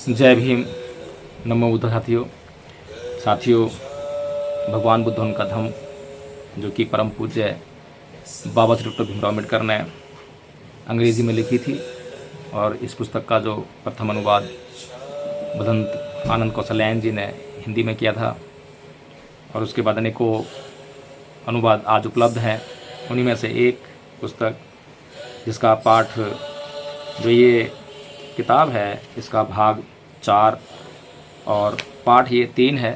जय भीम। नमो बुद्ध। साथियों, भगवान बुद्ध उनका धम्म, जो कि परम पूज्य बाबा श्री डॉक्टर भीमराव अम्बेडकर ने अंग्रेज़ी में लिखी थी, और इस पुस्तक का जो प्रथम अनुवाद भदंत आनंद कौशल्यायन जी ने हिंदी में किया था, और उसके बाद अनेकों अनुवाद आज उपलब्ध हैं। उन्हीं में से एक पुस्तक, जिसका पाठ, जो ये किताब है, इसका भाग 4 और पाठ ये 3 है,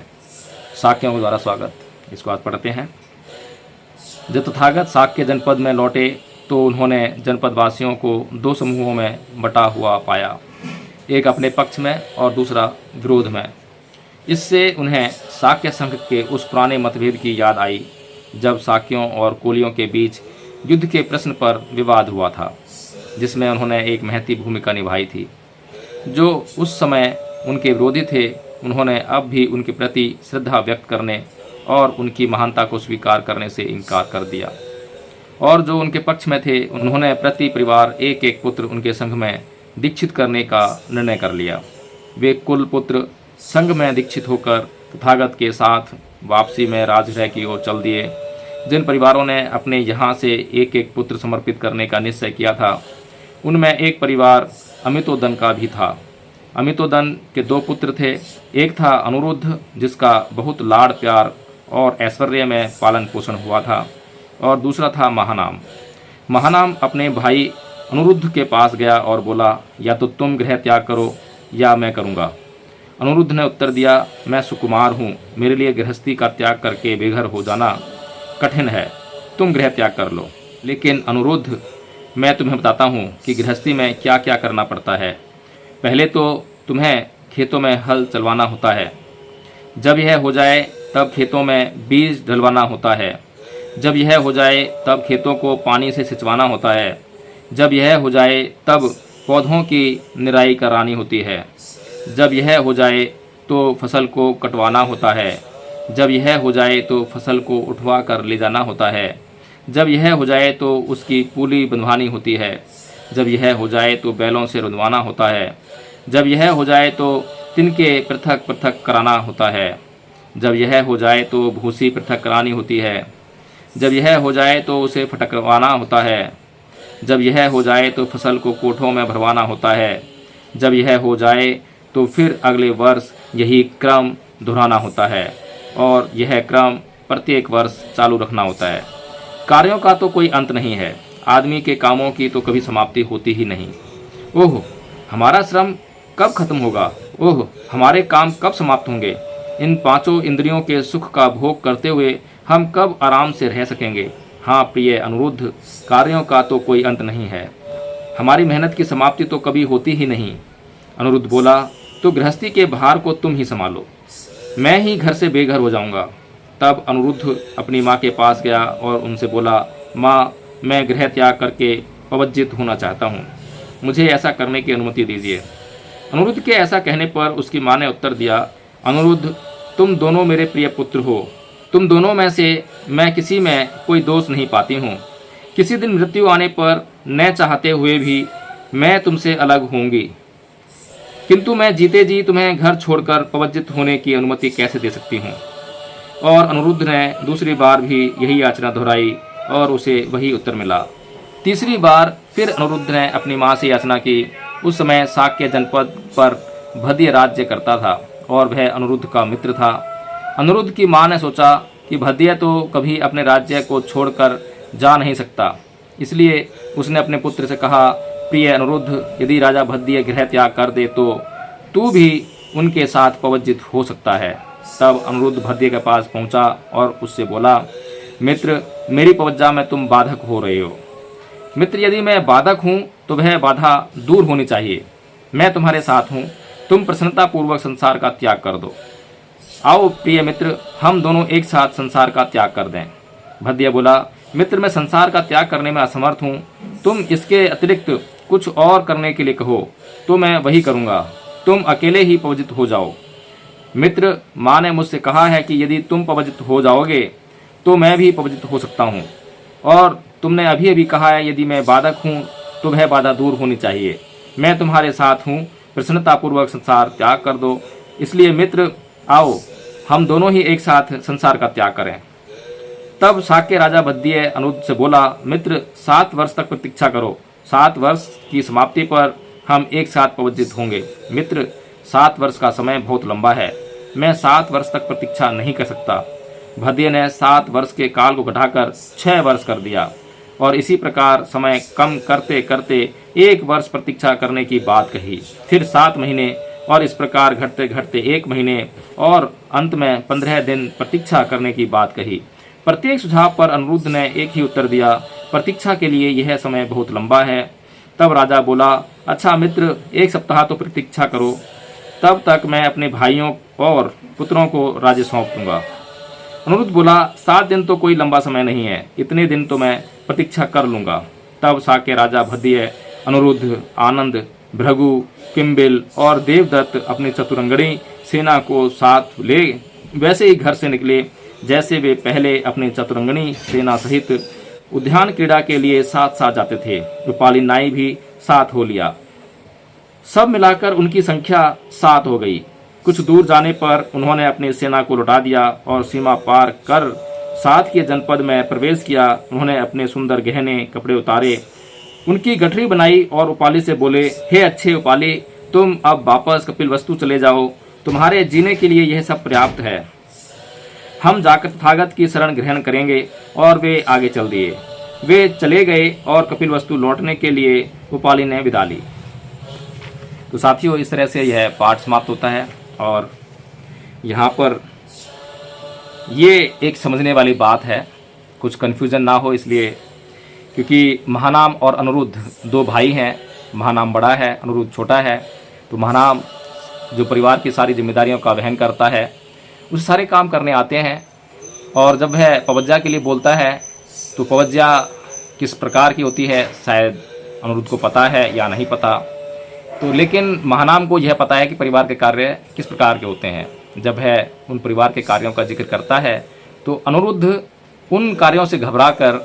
शाक्यों के द्वारा स्वागत। इसको आज पढ़ते हैं। जब तथागत शाक्य जनपद में लौटे तो उन्होंने जनपद वासियों को 2 समूहों में बटा हुआ पाया, एक अपने पक्ष में और दूसरा विरोध में। इससे उन्हें शाक्य संघ के उस पुराने मतभेद की याद आई जब शाक्यों और कोलियों के बीच युद्ध के प्रश्न पर विवाद हुआ था, जिसमें उन्होंने एक महती भूमिका निभाई थी। जो उस समय उनके विरोधी थे, उन्होंने अब भी उनके प्रति श्रद्धा व्यक्त करने और उनकी महानता को स्वीकार करने से इनकार कर दिया, और जो उनके पक्ष में थे, उन्होंने प्रति परिवार एक एक पुत्र उनके संघ में दीक्षित करने का निर्णय कर लिया। वे कुल पुत्र संघ में दीक्षित होकर तथागत के साथ वापसी में राजगृह की ओर चल दिए। जिन परिवारों ने अपने यहाँ से एक एक पुत्र समर्पित करने का निश्चय किया था, उनमें एक परिवार अमितोदन का भी था। अमितोदन के 2 पुत्र थे। एक था अनुरुद्ध, जिसका बहुत लाड़ प्यार और ऐश्वर्य में पालन पोषण हुआ था, और दूसरा था महानाम। महानाम अपने भाई अनुरुद्ध के पास गया और बोला, या तो तुम गृह त्याग करो या मैं करूँगा। अनुरुद्ध ने उत्तर दिया, मैं सुकुमार हूँ, मेरे लिए गृहस्थी का त्याग करके बेघर हो जाना कठिन है, तुम गृह त्याग कर लो। लेकिन अनुरुद्ध, मैं तुम्हें बताता हूँ कि गृहस्थी में क्या क्या करना पड़ता है। पहले तो तुम्हें खेतों में हल चलवाना होता है, जब यह हो जाए तब खेतों में बीज डलवाना होता है, जब यह हो जाए तब खेतों को पानी से सिंचवाना होता है, जब यह हो जाए तब पौधों की निराई करानी होती है, जब यह हो जाए तो फसल को कटवाना होता है, जब यह हो जाए तो फसल को उठवा कर ले जाना होता है, जब यह हो जाए तो उसकी पूली बंधवानी होती है, जब यह हो जाए तो बैलों से रुंधवाना होता है, जब यह हो जाए तो तिनके पृथक पृथक कराना होता है, जब यह हो जाए तो भूसी पृथक करानी होती है, जब यह हो जाए तो उसे फटकवाना होता है, जब यह हो जाए तो फसल को कोठों में भरवाना होता है, जब यह हो जाए तो फिर अगले वर्ष यही क्रम दोहराना होता है, और यह क्रम प्रत्येक वर्ष चालू रखना होता है। कार्यों का तो कोई अंत नहीं है, आदमी के कामों की तो कभी समाप्ति होती ही नहीं। ओह, हमारा श्रम कब खत्म होगा? ओह, हमारे काम कब समाप्त होंगे? इन 5 इंद्रियों के सुख का भोग करते हुए हम कब आराम से रह सकेंगे? हाँ प्रिय अनुरुद्ध, कार्यों का तो कोई अंत नहीं है, हमारी मेहनत की समाप्ति तो कभी होती ही नहीं। अनुरुद्ध बोला, तो गृहस्थी के भार को तुम ही संभालो, मैं ही घर से बेघर हो जाऊंगा। तब अनुरुद्ध अपनी माँ के पास गया और उनसे बोला, माँ, मैं गृह त्याग करके पवज्जित होना चाहता हूँ, मुझे ऐसा करने की अनुमति दीजिए। अनुरुद्ध के ऐसा कहने पर उसकी माँ ने उत्तर दिया, अनुरुद्ध, तुम दोनों मेरे प्रिय पुत्र हो, तुम दोनों में से मैं किसी में कोई दोष नहीं पाती हूँ। किसी दिन मृत्यु आने पर न चाहते हुए भी मैं तुमसे अलग होंगी, किंतु मैं जीते जी तुम्हें घर छोड़कर पवज्जित होने की अनुमति कैसे दे सकती हूँ? और अनुरुद्ध ने दूसरी बार भी यही याचना दोहराई और उसे वही उत्तर मिला। तीसरी बार फिर अनुरुद्ध ने अपनी माँ से याचना की। उस समय शाक्य जनपद पर भद्य राज्य करता था और वह अनुरुद्ध का मित्र था। अनुरुद्ध की माँ ने सोचा कि भद्य तो कभी अपने राज्य को छोड़कर जा नहीं सकता, इसलिए उसने अपने पुत्र से कहा, प्रिय अनुरुद्ध, यदि राजा भद्य गृह त्याग कर दे तो तू भी उनके साथ पवज्जित हो सकता है। तब अनुरुद्ध भद्य के पास पहुंचा और उससे बोला, मित्र, मेरी पवज्जा में तुम बाधक हो रहे हो। मित्र, यदि मैं बाधक हूँ तो वह बाधा दूर होनी चाहिए। मैं तुम्हारे साथ हूँ, तुम प्रसन्नता पूर्वक संसार का त्याग कर दो। आओ प्रिय मित्र, हम दोनों एक साथ संसार का त्याग कर दें। भद्य बोला, मित्र, मैं संसार का त्याग करने में असमर्थ हूँ, तुम इसके अतिरिक्त कुछ और करने के लिए कहो तो मैं वही करूँगा, तुम अकेले ही पवज्जित हो जाओ। मित्र, माँ ने मुझसे कहा है कि यदि तुम पवज्जित हो जाओगे तो मैं भी पवज्जित हो सकता हूँ, और तुमने अभी अभी कहा है यदि मैं बाधक हूँ तो वह बाधा दूर होनी चाहिए। मैं तुम्हारे साथ हूँ, प्रसन्नतापूर्वक संसार त्याग कर दो। इसलिए मित्र आओ, हम दोनों ही एक साथ संसार का त्याग करें। तब शाक्य राजा भद्दिय अनुरुद्ध से बोला, मित्र 7 वर्ष तक प्रतीक्षा करो, 7 वर्ष की समाप्ति पर हम एक साथ पवज्जित होंगे। मित्र 7 वर्ष का समय बहुत लंबा है, मैं 7 वर्ष तक प्रतीक्षा नहीं कर सकता। भद्दिय ने 7 वर्ष के काल को घटाकर 6 वर्ष कर दिया और इसी प्रकार समय कम करते करते 1 वर्ष प्रतीक्षा करने की बात कही। फिर 7 महीने और इस प्रकार घटते घटते 1 महीने और अंत में 15 दिन प्रतीक्षा करने की बात कही। प्रत्येक सुझाव पर अनुरुद्ध ने एक ही उत्तर दिया, प्रतीक्षा के लिए यह समय बहुत लंबा है। तब राजा बोला, अच्छा मित्र 1 सप्ताह तो प्रतीक्षा करो, तब तक मैं अपने भाइयों और पुत्रों को राज्य सौंप दूंगा। अनुरुद्ध बोला, 7 दिन तो कोई लंबा समय नहीं है, इतने दिन तो मैं प्रतीक्षा कर लूंगा। तब शाक्य राजा भद्दिय, अनुरुद्ध, आनंद, भृगु, किम्बिल और देवदत्त अपनी चतुरंगणी सेना को साथ ले वैसे ही घर से निकले जैसे वे पहले अपनी चतुरंगणी सेना सहित उद्यान क्रीड़ा के लिए साथ साथ जाते थे। रूपाली नाई भी साथ हो लिया। सब मिलाकर उनकी संख्या 7 हो गई। कुछ दूर जाने पर उन्होंने अपनी सेना को लौटा दिया और सीमा पार कर साथ के जनपद में प्रवेश किया। उन्होंने अपने सुंदर गहने कपड़े उतारे, उनकी गठरी बनाई और उपाली से बोले, हे अच्छे उपाली, तुम अब वापस कपिलवस्तु चले जाओ, तुम्हारे जीने के लिए यह सब पर्याप्त है। हम जाकर तथागत की शरण ग्रहण करेंगे। और वे आगे चल दिए। वे चले गए और कपिलवस्तु लौटने के लिए उपाली ने विदा ली। तो साथियों, इस तरह से यह पाठ समाप्त होता है और यहाँ पर ये एक समझने वाली बात है, कुछ कन्फ्यूजन ना हो इसलिए, क्योंकि महानाम और अनुरुद्ध 2 भाई हैं। महानाम बड़ा है, अनुरुद्ध छोटा है। तो महानाम जो परिवार की सारी जिम्मेदारियों का वहन करता है, उस सारे काम करने आते हैं। और जब वह पवज्जा के लिए बोलता है तो पवज्जा किस प्रकार की होती है शायद अनुरुद्ध को पता है या नहीं पता। तो लेकिन महानाम को यह पता है कि परिवार के कार्य किस प्रकार के होते हैं। जब है उन परिवार के कार्यों का जिक्र करता है तो अनुरुद्ध उन कार्यों से घबराकर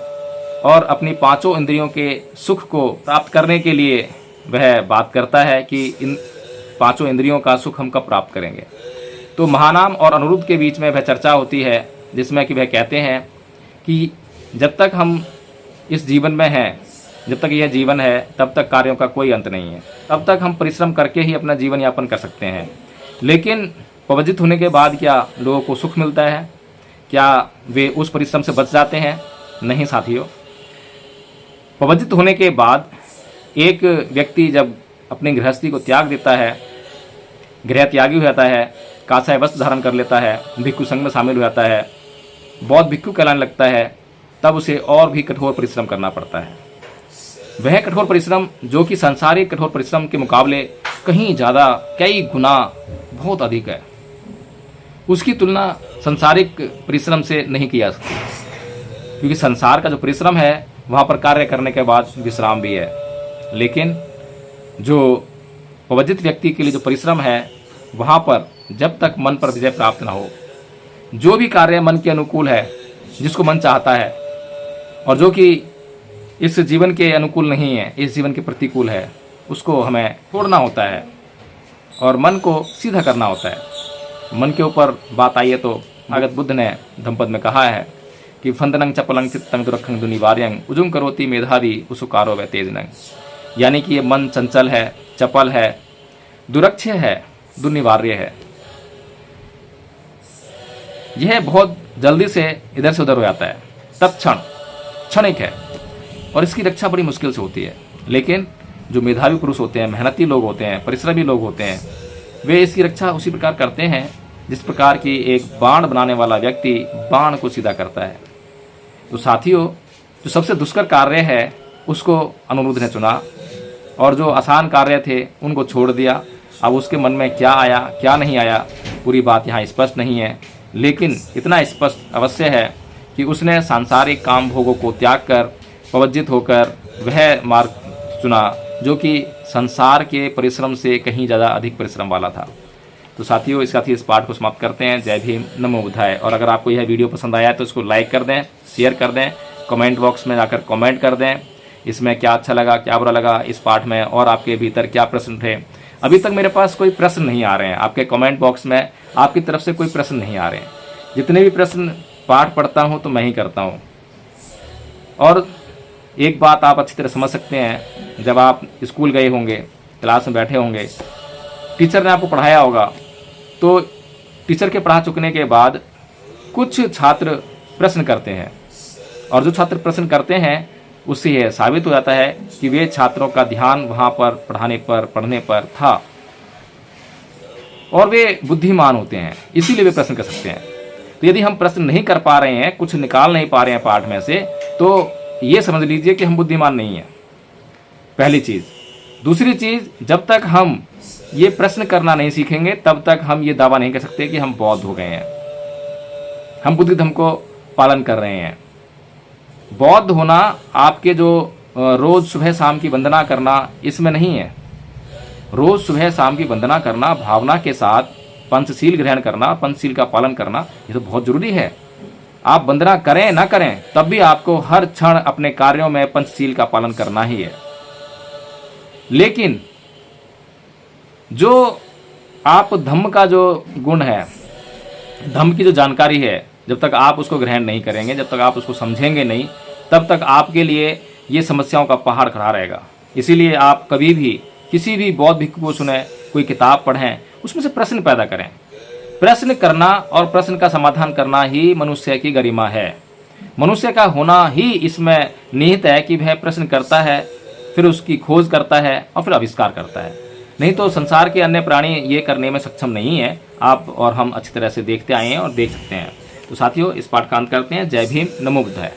और अपनी 5 इंद्रियों के सुख को प्राप्त करने के लिए वह बात करता है कि इन 5 इंद्रियों का सुख हम कब प्राप्त करेंगे। तो महानाम और अनुरुद्ध के बीच में वह चर्चा होती है जिसमें कि वह कहते हैं कि जब तक हम इस जीवन में हैं, जब तक यह जीवन है, तब तक कार्यों का कोई अंत नहीं है। तब तक हम परिश्रम करके ही अपना जीवन यापन कर सकते हैं। लेकिन पवज्जित होने के बाद क्या लोगों को सुख मिलता है? क्या वे उस परिश्रम से बच जाते हैं? नहीं साथियों। पवज्जित होने के बाद एक व्यक्ति जब अपनी गृहस्थी को त्याग देता है, गृह त्यागी हो जाता है, काषाय वस्त्र धारण कर लेता है, भिक्षु संघ में शामिल हो जाता है, बौद्ध भिक्षु कहलाने लगता है, तब उसे और भी कठोर परिश्रम करना पड़ता है। वह कठोर परिश्रम जो कि सांसारिक कठोर परिश्रम के मुकाबले कहीं ज़्यादा, कई गुना बहुत अधिक है। उसकी तुलना सांसारिक परिश्रम से नहीं की जा सकती, क्योंकि संसार का जो परिश्रम है वहाँ पर कार्य करने के बाद विश्राम भी है। लेकिन जो पवज्जित व्यक्ति के लिए जो परिश्रम है, वहाँ पर जब तक मन पर विजय प्राप्त ना हो, जो भी कार्य मन के अनुकूल है, जिसको मन चाहता है और जो कि इस जीवन के अनुकूल नहीं है, इस जीवन के प्रतिकूल है, उसको हमें छोड़ना होता है और मन को सीधा करना होता है। मन के ऊपर बात आई है तो भगत बुद्ध ने धम्पद में कहा है कि फंदनंग चपलंग चित्तंग दुरखंग दुनिवार्यंग उजुम करोति मेधावी उसुकारो व तेजनंग, यानी कि ये मन चंचल है, चपल है, दुरक्ष है, दुर्निवार्य है। यह बहुत जल्दी से इधर से उधर हो जाता है, तत्क्षण क्षणिक है और इसकी रक्षा बड़ी मुश्किल से होती है। लेकिन जो मेधावी पुरुष होते हैं, मेहनती लोग होते हैं, परिश्रमी लोग होते हैं, वे इसकी रक्षा उसी प्रकार करते हैं जिस प्रकार की एक बाण बनाने वाला व्यक्ति बाण को सीधा करता है। तो साथियों, जो सबसे दुष्कर कार्य है उसको अनुरुद्ध ने चुना और जो आसान कार्य थे उनको छोड़ दिया। अब उसके मन में क्या आया क्या नहीं आया, पूरी बात यहाँ स्पष्ट नहीं है, लेकिन इतना स्पष्ट अवश्य है कि उसने सांसारिक काम भोगों को त्याग कर पवज्जित होकर वह मार्ग चुना जो कि संसार के परिश्रम से कहीं ज़्यादा अधिक परिश्रम वाला था। तो साथियों, इस साथ ही इस पाठ को समाप्त करते हैं। जय भीम, नमो बुद्धाय। और अगर आपको यह वीडियो पसंद आया तो इसको लाइक कर दें, शेयर कर दें, कमेंट बॉक्स में जाकर कमेंट कर दें इसमें क्या अच्छा लगा क्या बुरा लगा इस पाठ में, और आपके भीतर क्या प्रश्न थे अभी तक मेरे पास कोई प्रश्न नहीं आ रहे हैं, आपके कमेंट बॉक्स में आपकी तरफ से कोई प्रश्न नहीं आ रहे हैं। जितने भी प्रश्न पाठ पढ़ता हूँ तो मैं ही करता हूँ। और एक बात आप अच्छी तरह समझ सकते हैं, जब आप स्कूल गए होंगे, क्लास में बैठे होंगे, टीचर ने आपको पढ़ाया होगा, तो टीचर के पढ़ा चुकने के बाद कुछ छात्र प्रश्न करते हैं, और जो छात्र प्रश्न करते हैं उससे यह साबित हो जाता है कि वे छात्रों का ध्यान वहाँ पर पढ़ने पर था और वे बुद्धिमान होते हैं, इसीलिए वे प्रश्न कर सकते हैं। तो यदि हम प्रश्न नहीं कर पा रहे हैं, कुछ निकाल नहीं पा रहे हैं पाठ में से, तो ये समझ लीजिए कि हम बुद्धिमान नहीं हैं, पहली चीज़। दूसरी चीज़, जब तक हम ये प्रश्न करना नहीं सीखेंगे तब तक हम ये दावा नहीं कर सकते कि हम बौद्ध हो गए हैं, हम बुद्ध धर्म को पालन कर रहे हैं। बौद्ध होना आपके जो रोज़ सुबह शाम की वंदना करना, इसमें नहीं है। रोज़ सुबह शाम की वंदना करना, भावना के साथ पंचशील ग्रहण करना, पंचशील का पालन करना, ये तो बहुत ज़रूरी है। आप वंदना करें ना करें, तब भी आपको हर क्षण अपने कार्यों में पंचशील का पालन करना ही है। लेकिन जो आप धम्म का जो गुण है, धम्म की जो जानकारी है, जब तक आप उसको ग्रहण नहीं करेंगे, जब तक आप उसको समझेंगे नहीं, तब तक आपके लिए ये समस्याओं का पहाड़ खड़ा रहेगा। इसीलिए आप कभी भी किसी भी बौद्ध भिक्षु को सुने, कोई किताब पढ़ें, उसमें से प्रश्न पैदा करें। प्रश्न करना और प्रश्न का समाधान करना ही मनुष्य की गरिमा है। मनुष्य का होना ही इसमें निहित है कि वह प्रश्न करता है, फिर उसकी खोज करता है और फिर आविष्कार करता है। नहीं तो संसार के अन्य प्राणी ये करने में सक्षम नहीं है। आप और हम अच्छी तरह से देखते आए हैं और देख सकते हैं। तो साथियों, इस पाठ का अंत करते हैं। जय भीम, नमो बुद्धाय।